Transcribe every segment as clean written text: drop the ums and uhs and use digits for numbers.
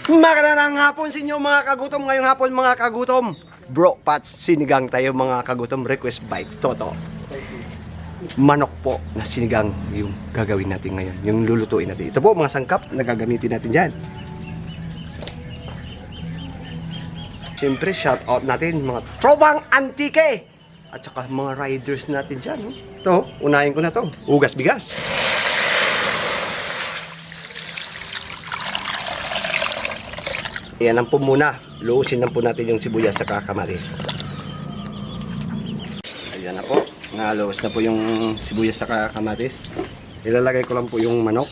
Magandang hapon sa inyo mga kagutom. Ngayong hapon mga kagutom, Bro Pats, sinigang tayo mga kagutom. Request by Toto. Manok po na sinigang yung gagawin natin ngayon, yung lulutuin natin. Ito po mga sangkap na gagamitin natin dyan. Siyempre shout out natin mga trovang antike at saka mga riders natin dyan. Ito, unahin ko na to. Ugas bigas. Ayan lang po muna. Luusin lang po natin yung sibuyas at kamatis. Ayan na po. Naluos na po yung sibuyas at kamatis. Ilalagay ko lang po yung manok.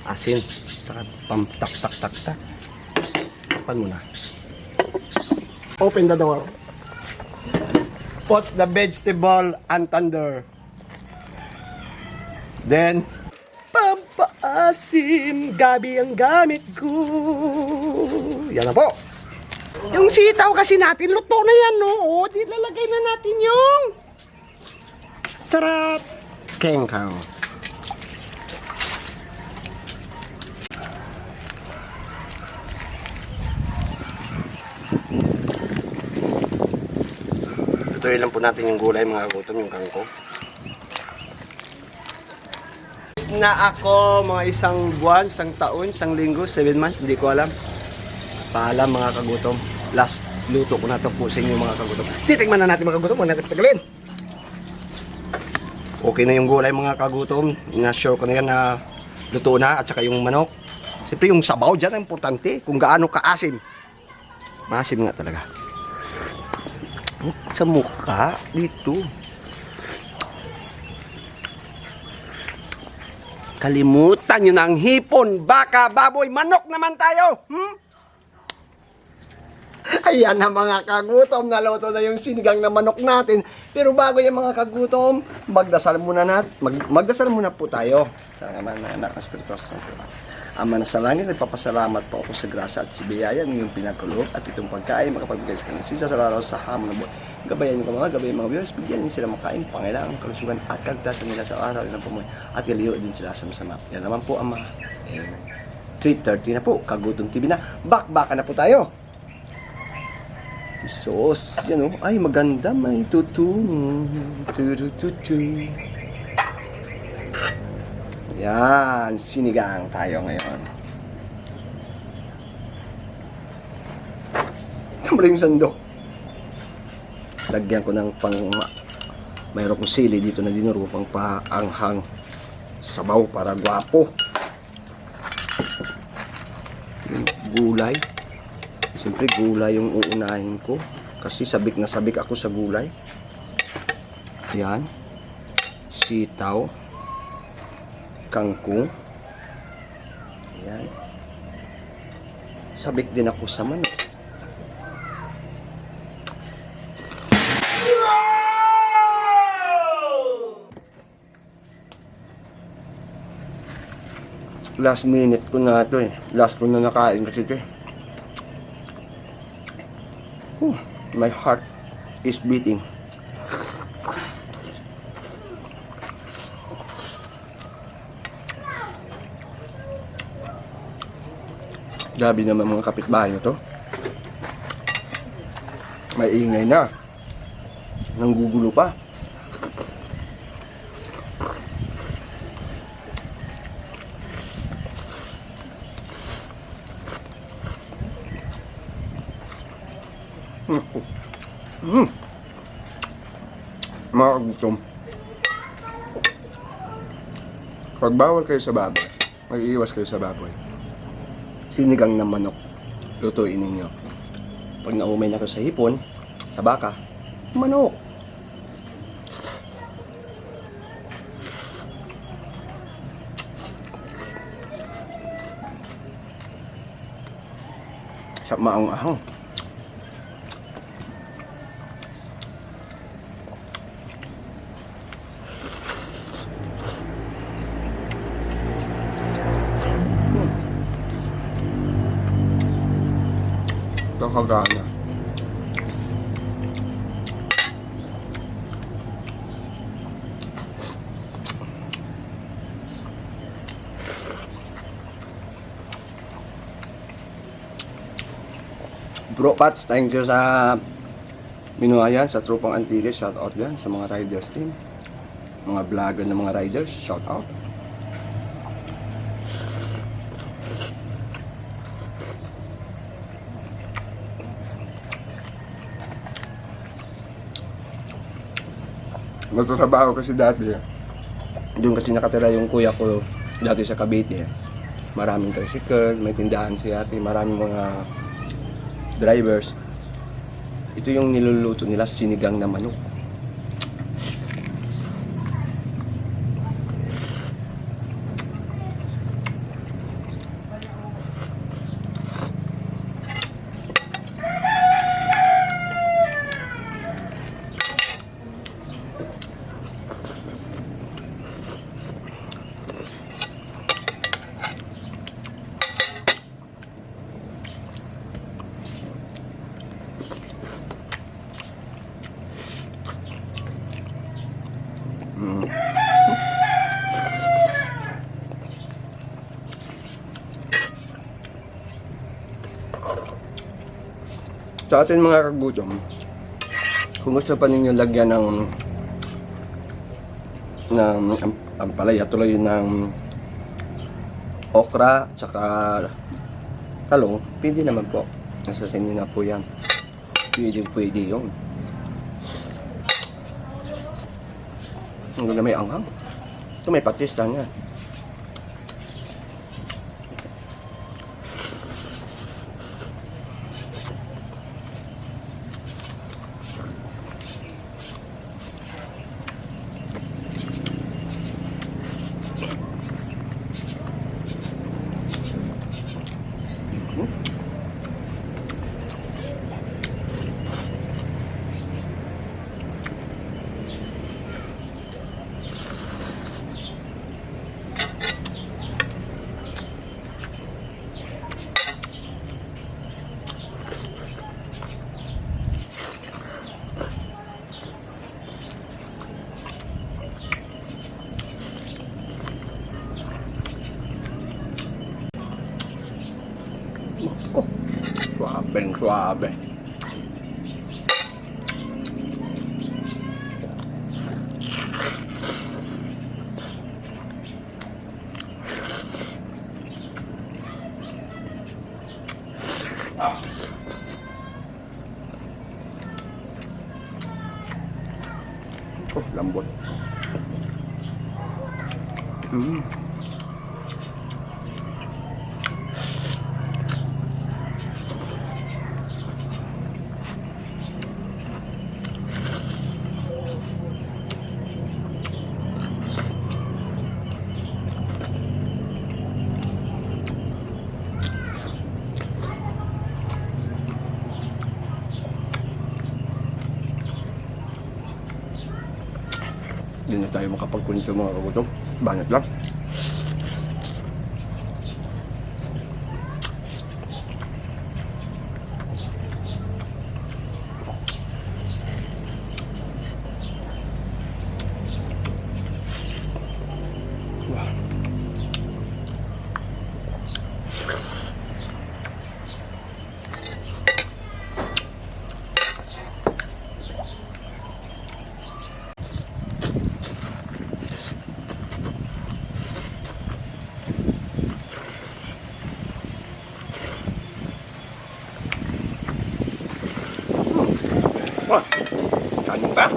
Asin. Saka pamtak-tak-tak-tak. Tapan muna. Open the door. Put the vegetable and thunder. Then, pampaasim, gabi ang gamit ko. Yan na po. Yung sitaw kasi natin, luto na yan, no? O, di lalagay na natin yung charap. Kengkang. Lutuin lang po natin yung gulay mga gutom, yung kangkong. Na ako mga isang buwan, isang taon, isang linggo, 7 months, hindi ko alam. Paalam mga kagutom. Last luto ko na ito po sa inyo mga kagutom. Titikman na natin mga kagutom, huwag natin patagalin. Okay na yung gulay mga kagutom. Na-sure ko na yan na luto na at saka yung manok. Siyempre yung sabaw dyan, importante. Kung gaano kaasim. Maasim nga talaga. Sa mukha, dito. Kalimutan nyo na ang hipon, baka, baboy, manok naman tayo. Ayan na mga kagutom, naluto na yung sinigang na manok natin. Pero bago yan mga kagutom, magdasal muna magdasal muna po tayo. Sa naman na anak ng Espiritu Santo. Ama na sa langit, nagpapasalamat po ako sa grasya at sa biyaya ng iyong pinagkaloob at itong pagkain makapagbigay sa kanilang sisa sa araw sa hamon na buhay. Gabayan niyo gabayan mga viewers, bigyan niyo sila makain, pangailangan, kalusugan at kaligtasan nila sa araw ng pamuhay at iliyo din sila sa masama. Yan naman po Ama. 3:30 na po, Kagutom TV na. Bakbakan na po tayo. Sos, yan o. Ay, maganda, may tutuno. Tutututu. Yan, sinigang tayo ngayon. Tama yung sandok. Lagyan ko ng mayroon kong sili dito na dinuro pang paanghang sabaw para gwapo. Yung gulay. Siyempre gulay yung uunahin ko. Kasi sabik na sabik ako sa gulay. Yan. Sitaw. Kangkong. Ayan. Sabik din ako sa manok. Last minute ko na ito eh. Last ko na nakain kasi ito eh. My heart is beating. Grabe naman mga kapitbahay to. May ingay na. Nanggugulo pa. Mga kagutom. Pag bawal kayo sa baboy, mag-iiwas kayo sa baboy. Sinigang na manok, lutuin ninyo. Pag naumay na kayo sa hipon, sa baka, manok. Sa maang-ahang. nakakagana. Bro Pats, thank you sa minuayan, sa Tropang Antilles, shout out yan sa mga riders team, mga vlogger ng mga riders, shout out. Magtatrabaho kasi dati, doon kasi nakatira yung kuya ko dati sa Cavite. Maraming tricycle, may tindahan si ate, maraming mga drivers. Ito yung niluluto nila, sinigang na manok. Sa atin mga kagutom, kung gusto pa ninyo lagyan ng ampalaya, tuloy ng okra tsaka talong, pwede naman po. Nasa sa inyo na po yan. Pwede yun. Ang ganda may anghang. Ito may patis lang yan. Ko, suabe. Oh, lambot. Hindi na tayo makapagkunito mga kagutom. Banat lang. Wow. Wah, kanin pa?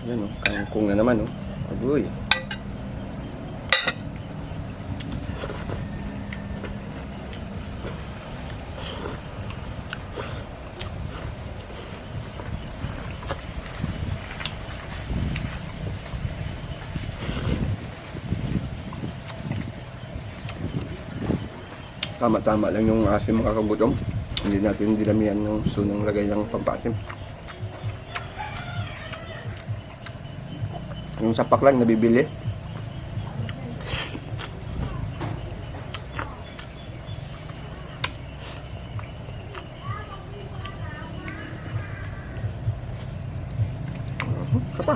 Yan o, kangkong na naman o. Agoy. Tama-tama lang yung asim mga kagutom. Hindi natin dinamihan ng sunong lagay ng pampasim. Yung sapak lang nabibili. Isa pa.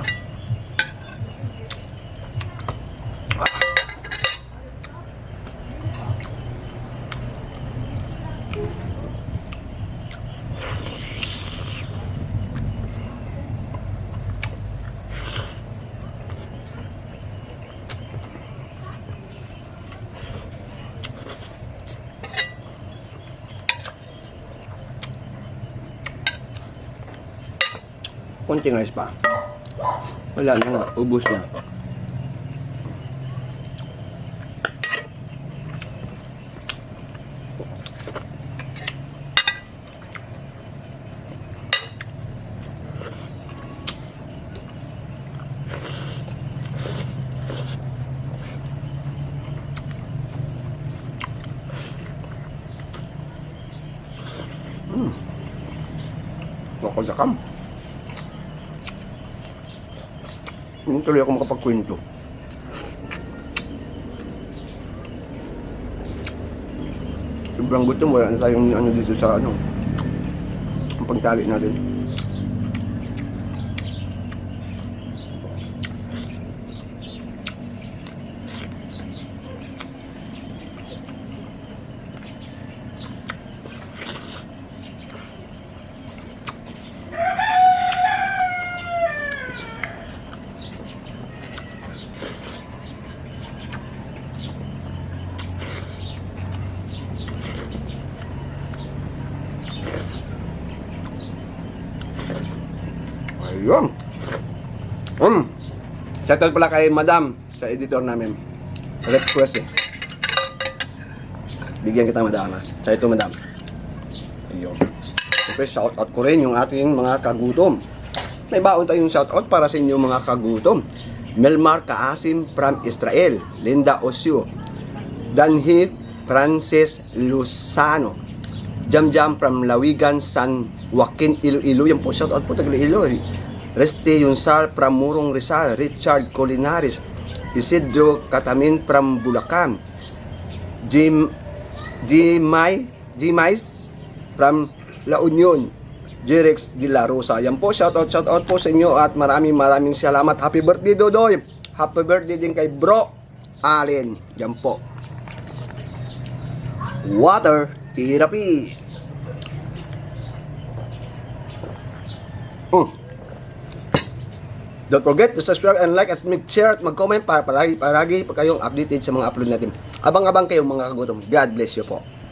Konting rice pa. Wala na nga, ubos na. Nakakakam. Hindi tuloy ako makapagkwento. Sobrang gutom, wala na tayong ano dito sa ano, ang pagtali natin. Ayun. Shoutout pala kay Madam sa editor namin. Request eh. Bigyan kita Madam ha. Sa ito Madam. Ayun. Siyempre shoutout ko rin yung ating mga kagutom. May baon tayong shoutout para sa inyo mga kagutom. Melmar Kaasim from Israel. Linda Osio. Danhi Francis Luzano. Jam from Lawigan, San Joaquin, Iloilo. Yan po, shoutout po taga Iloilo. Reste Yunsal from Murong Rizal. Richard Colinares. Isidro Katamin from Bulacan. Jimais from La Union. Jerex de la Rosa. Yan po, shoutout po sa inyo at maraming salamat. Happy birthday Dodoy. Happy birthday din kay Bro Allen. Yan po. Water therapy. Don't forget to subscribe and like at mag-share at mag-comment para palagi pa kayong updated sa mga upload natin. Abang-abang kayo mga kagutom. God bless you po.